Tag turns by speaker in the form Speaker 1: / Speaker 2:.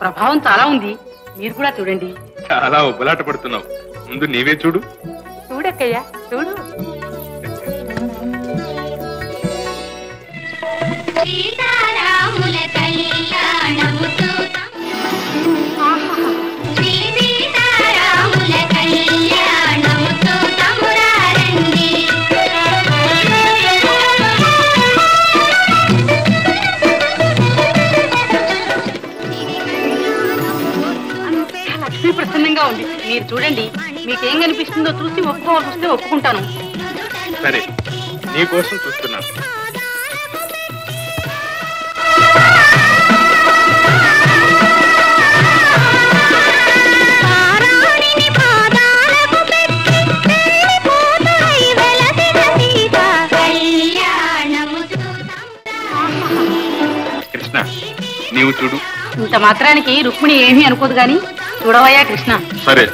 Speaker 1: ప్రభావం చాలా ఉంది. మీరు కూడా చూడండి.
Speaker 2: చాలా ఉబ్బలాట పడుతున్నావు. ముందు నీవే చూడు.
Speaker 1: చూడక్కయ్యా చూడు. లక్ష్మీ ప్రసన్నంగా ఉంది. మీరు చూడండి. మీకేం కనిపిస్తుందో చూసి ఒప్పుకోవాల్సి వస్తే ఒప్పుకుంటాను.
Speaker 2: సరే, నీ కోసం చూస్తున్నాను. కృష్ణ, నీవు చూడు.
Speaker 1: ఇంత మాత్రానికి రుక్మిణి ఏమీ అనుకోదు గాని చూడవయ్యా కృష్ణ.
Speaker 2: సరే.